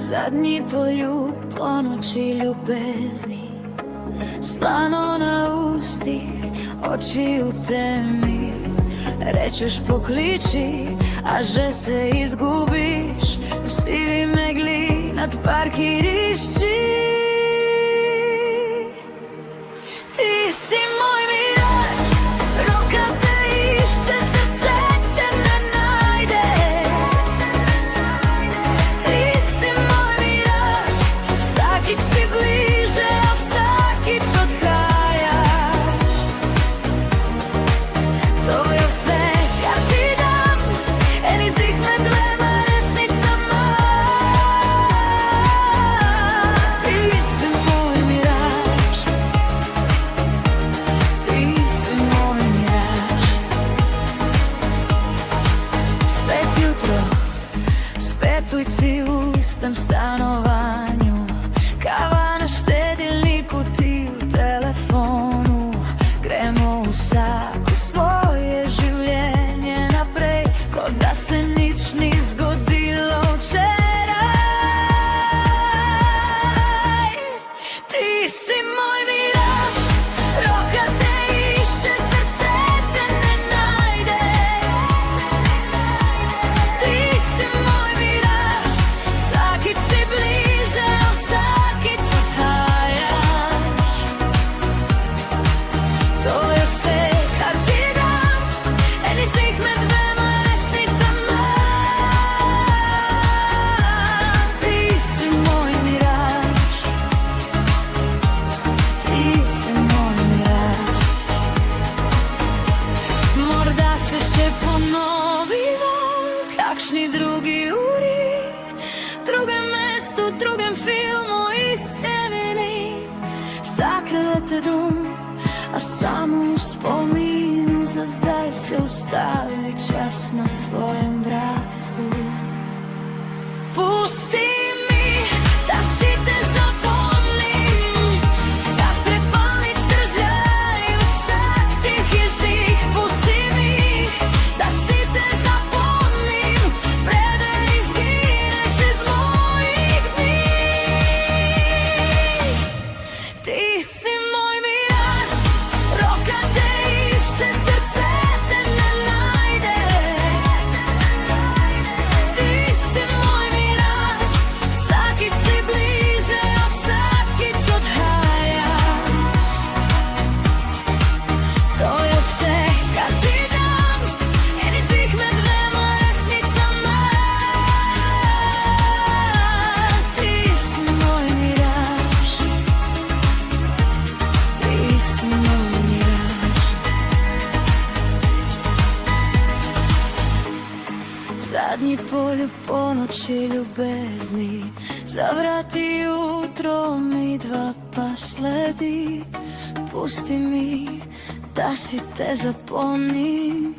Zadnji poljub po noći ljubezni, slano na ustih, oči u temi. Rečeš pokliči, a že se izgubiš u sivi megli nad parkirišći. Ti si moj miraž, roka te išće, srce te ne najde. Ti si moj miraž, vsakič si bliže, a vsakič odhajaš. To je vse, kar ti dam, en izdih med dvema resnicama. Ti si moj miraž, ti si moj miraž. Spet jutro, spet ujci u istom stanovanju, kava na štedilniku, ti u telefonu. Gremo vsak u svoje življenje naprej, ko da se nič ni zgodilo včeraj. Ti si moj miraž, roka te išče, srce te ne najde. Ti si moj miraž, vsakič si bliže, a vsakič odhajaš. To je vse, kar ti dam, en izdih med dvema resnicama. Ti si moj miraž, ti si moj miraž. Morda se še ponovimo, kakšni drugi uri, drugem mestu, drugem filmu, iste meni. Vsake te dom, a samo v spominu za zdaj se ustavi čas na tvojem vratu. Pusti mi, da si te zapomnim, vsak trepalnic trzljaj, vsak tih izdih. Pusti mi, da si te zapomnim, preden izgineš iz mojih dni. Ti si moj miraž, roka te išče, srce te ne najde. Ti si moj miraž, vsakič si bliže, a vsakič odhajaš. To je vse, kar ti dam, en izdih med dvema resnicama. Ti si moj miraž, ti si moj miraž. Zadnji poljub po noći ljubezni, zavrati jutro mi dva pa sledi. Pusti mi, da si te zapomnim,